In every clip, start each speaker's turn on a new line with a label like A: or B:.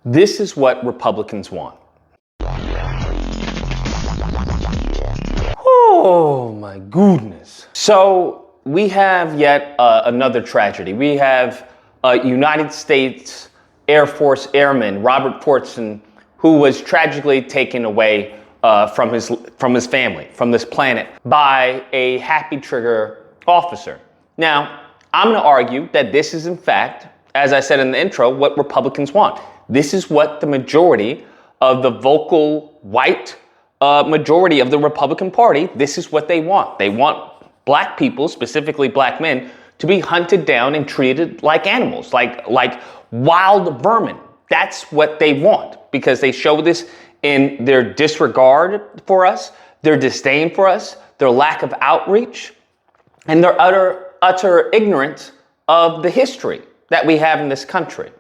A: This is what Republicans want. Oh my goodness. So we have yet another tragedy. We have United States Air Force Airman Robert Fortson, who was tragically taken away from his family, from this planet, by a happy trigger officer. Now, I'm going to argue that this is, in fact, as I said in the intro, what Republicans want. This is what the majority of the vocal white majority of the Republican Party, this is what they want. They want black people, specifically black men, to be hunted down and treated like animals, like wild vermin. That's what they want, because they show this in their disregard for us, their disdain for us, their lack of outreach, and their utter ignorance of the history that we have in this country.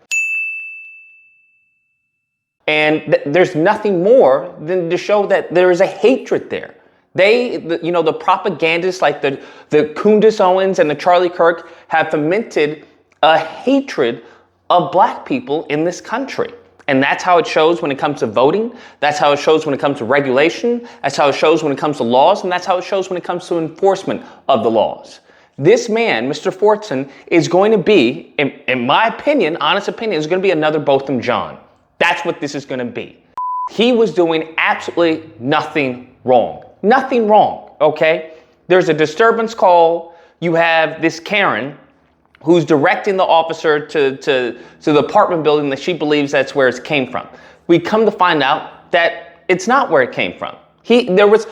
A: And there's nothing more than to show that there is a hatred there. The propagandists like the Kundus Owens and the Charlie Kirk have fomented a hatred of black people in this country. And that's how it shows when it comes to voting. That's how it shows when it comes to regulation. That's how it shows when it comes to laws. And that's how it shows when it comes to enforcement of the laws. This man, Mr. Fortson, is going to be, in my opinion, honest opinion, is going to be another Botham Jean. That's what this is going to be. He was doing absolutely nothing wrong. Nothing wrong, okay? There's a disturbance call. You have this Karen who's directing the officer to the apartment building that she believes that's where it came from. We come to find out that it's not where it came from. There was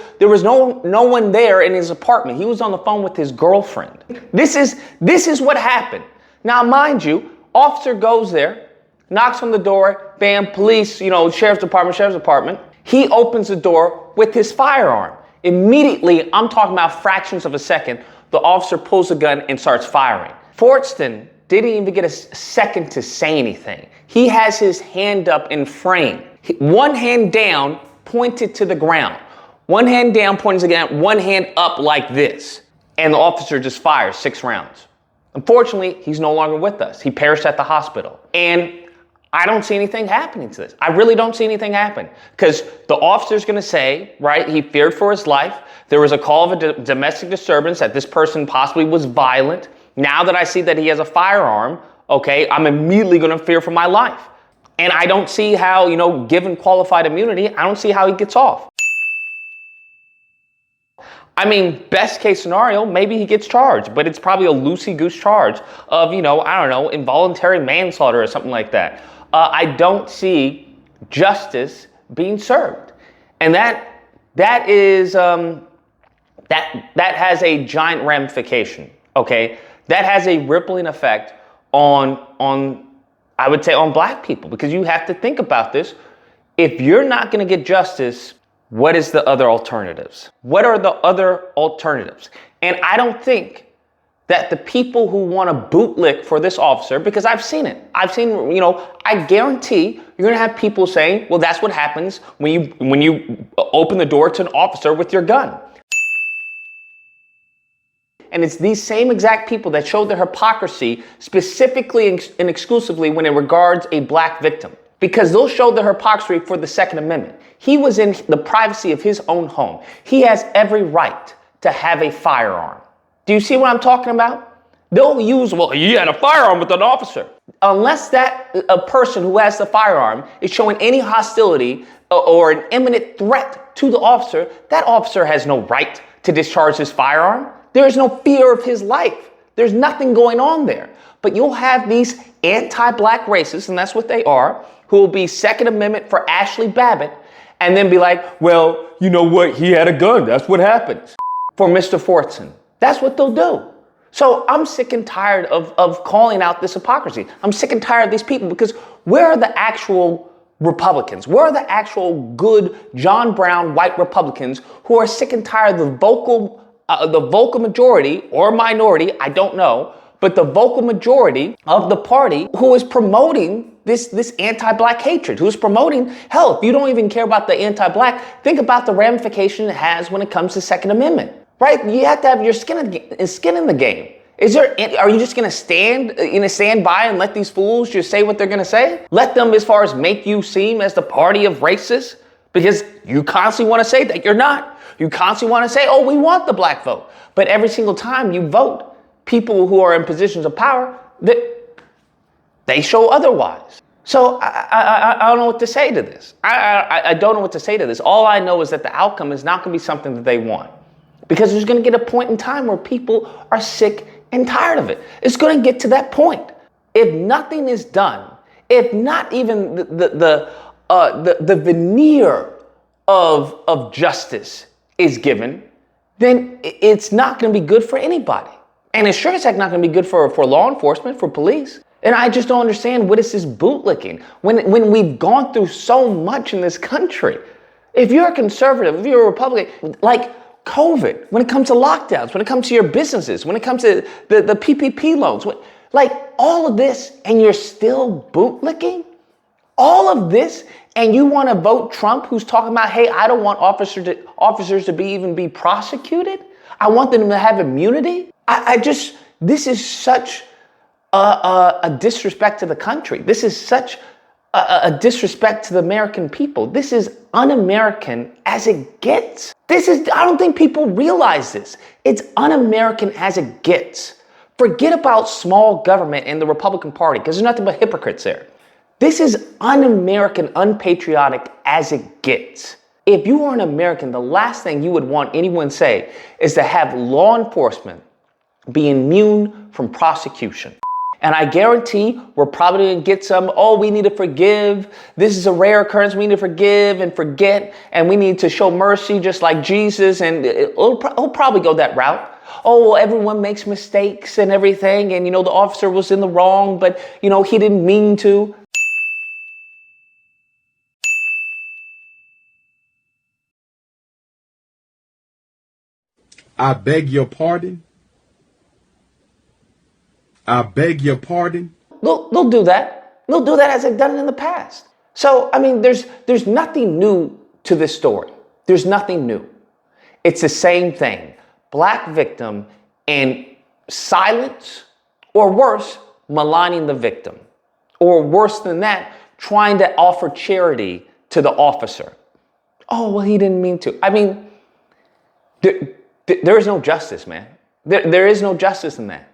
A: no one there in his apartment. He was on the phone with his girlfriend. This is what happened. Now, mind you, officer goes there, knocks on the door, bam, police, sheriff's department. He opens the door with his firearm. Immediately, I'm talking about fractions of a second, the officer pulls a gun and starts firing. Fortson didn't even get a second to say anything. He has his hand up in frame. One hand down, pointed to the ground. One hand down, pointing to the ground, one hand up like this. And the officer just fires 6 rounds. Unfortunately, he's no longer with us. He perished at the hospital. And I don't see anything happening to this. I really don't see anything happen, because the officer's going to say, right, he feared for his life. There was a call of a domestic disturbance, that this person possibly was violent. Now that I see that he has a firearm, okay, I'm immediately going to fear for my life. And I don't see how, given qualified immunity, I don't see how he gets off. I mean, best case scenario, maybe he gets charged, but it's probably a loosey-goose charge of, involuntary manslaughter or something like that. I don't see justice being served. And that has a giant ramification, okay? That has a rippling effect on I would say on black people, because you have to think about this. If you're not going to get justice, what is the other alternatives? What are the other alternatives? And I don't think that the people who want to bootlick for this officer, because I've seen it. I guarantee you're going to have people saying, well, that's what happens when you open the door to an officer with your gun. And it's these same exact people that show their hypocrisy specifically and exclusively when it regards a black victim, because they'll show their hypocrisy for the Second Amendment. He was in the privacy of his own home. He has every right to have a firearm. Do you see what I'm talking about? They'll use, well, he had a firearm with an officer. Unless a person who has the firearm is showing any hostility or an imminent threat to the officer, that officer has no right to discharge his firearm. There is no fear of his life. There's nothing going on there. But you'll have these anti-black racists, and that's what they are, who will be Second Amendment for Ashley Babbitt, and then be like, well, you know what? He had a gun. That's what happens. For Mr. Fortson. That's what they'll do. So I'm sick and tired of calling out this hypocrisy. I'm sick and tired of these people, because where are the actual Republicans? Where are the actual good John Brown white Republicans who are sick and tired of the vocal majority or minority, I don't know, but the vocal majority of the party who is promoting this anti-black hatred, who's promoting, hell, if you don't even care about the anti-black, think about the ramification it has when it comes to Second Amendment, right? You have to have your skin in the game. Are you just going to stand by and let these fools just say what they're going to say? Let them, as far as make you seem as the party of racists, because you constantly want to say that you're not. You constantly want to say, oh, we want the black vote. But every single time you vote, people who are in positions of power, they show otherwise. So I don't know what to say to this. I don't know what to say to this. All I know is that the outcome is not going to be something that they want. Because there's going to get a point in time where people are sick and tired of it. It's going to get to that point. If nothing is done, if not even the veneer of justice is given, then it's not going to be good for anybody. And it's sure as heck not going to be good for law enforcement, for police. And I just don't understand, what is this bootlicking? When we've gone through so much in this country. If you're a conservative, if you're a Republican, like COVID, when it comes to lockdowns, when it comes to your businesses, when it comes to the PPP loans, like all of this, and you're still bootlicking? All of this, and you want to vote Trump, who's talking about, hey, I don't want officers to even be prosecuted. I want them to have immunity. This is such a disrespect to the country. This is such a disrespect to the American people. This is un-American as it gets. I don't think people realize this. It's un-American as it gets. Forget about small government and the Republican Party, because there's nothing but hypocrites there. This is un-American, unpatriotic as it gets. If you are an American, the last thing you would want anyone say is to have law enforcement be immune from prosecution. And I guarantee we're probably going to get some, oh, we need to forgive. This is a rare occurrence. We need to forgive and forget. And we need to show mercy just like Jesus. And it'll probably go that route. Oh, well, everyone makes mistakes and everything. And, the officer was in the wrong, but, he didn't mean to.
B: I beg your pardon. I beg your pardon.
A: They'll do that. They'll do that as they've done it in the past. So, there's nothing new to this story. There's nothing new. It's the same thing. Black victim and silence, or worse, maligning the victim. Or worse than that, trying to offer charity to the officer. Oh, well, he didn't mean to. There is no justice, man. There is no justice in that.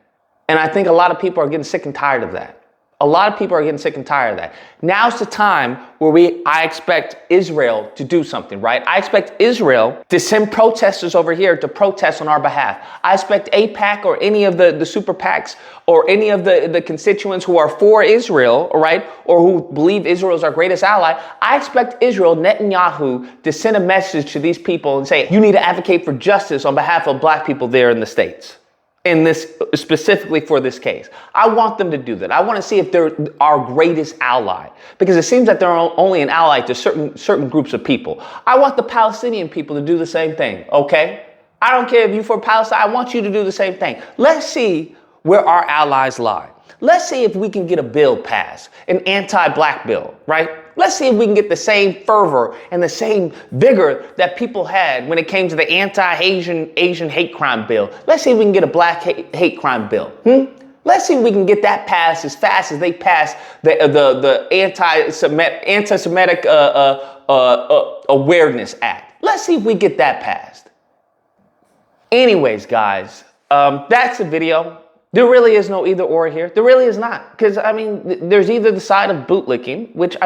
A: And I think a lot of people are getting sick and tired of that. A lot of people are getting sick and tired of that. Now's the time where I expect Israel to do something, right? I expect Israel to send protesters over here to protest on our behalf. I expect AIPAC or any of the super PACs or any of the constituents who are for Israel, right, or who believe Israel is our greatest ally. I expect Israel, Netanyahu, to send a message to these people and say, you need to advocate for justice on behalf of black people there in the States. In this, specifically for this case. I want them to do that. I want to see if they're our greatest ally, because it seems that they're only an ally to certain groups of people. I want the Palestinian people to do the same thing, okay? I don't care if you're for Palestine. I want you to do the same thing. Let's see where our allies lie. Let's see if we can get a bill passed, an anti-black bill, right? Let's see if we can get the same fervor and the same vigor that people had when it came to the anti-Asian hate crime bill. Let's see if we can get a black hate crime bill. Let's see if we can get that passed as fast as they passed the anti-Semitic Awareness Act. Let's see if we get that passed. Anyways, guys, that's the video. There really is no either or here. There really is not. Because, there's either the side of bootlicking, which,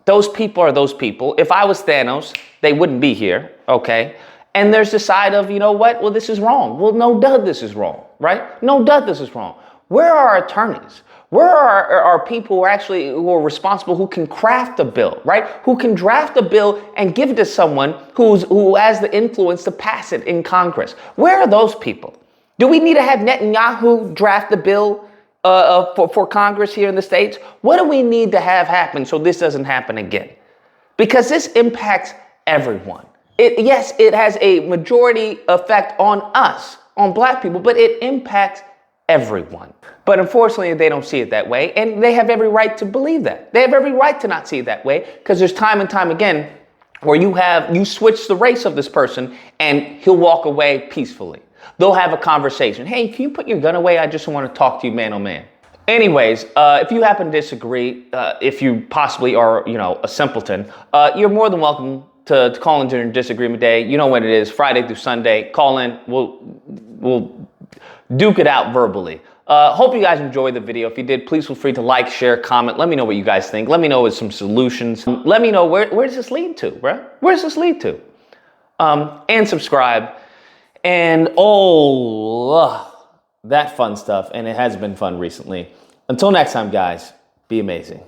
A: those people are those people. If I was Thanos, they wouldn't be here, okay? And there's the side of, well, this is wrong. Well, no duh, this is wrong, right? No duh, this is wrong. Where are our attorneys? Where are people who are responsible, who can craft a bill, right? Who can draft a bill and give it to someone who has the influence to pass it in Congress? Where are those people? Do we need to have Netanyahu draft the bill for Congress here in the States? What do we need to have happen so this doesn't happen again? Because this impacts everyone. Yes, it has a majority effect on us, on black people, but it impacts everyone. But unfortunately, they don't see it that way, and they have every right to believe that. They have every right to not see it that way, because there's time and time again where you switch the race of this person and he'll walk away peacefully. They'll have a conversation. Hey, can you put your gun away? I just want to talk to you man on man. Anyways, if you happen to disagree, if you possibly are, a simpleton, you're more than welcome to call in during disagreement day. You know when it is, Friday through Sunday. Call in. We'll duke it out verbally. Hope you guys enjoyed the video. If you did, please feel free to like, share, comment. Let me know what you guys think. Let me know with some solutions. Let me know where does this lead to, bro? Where does this lead to? And subscribe. And that fun stuff. And it has been fun recently. Until next time, guys, be amazing.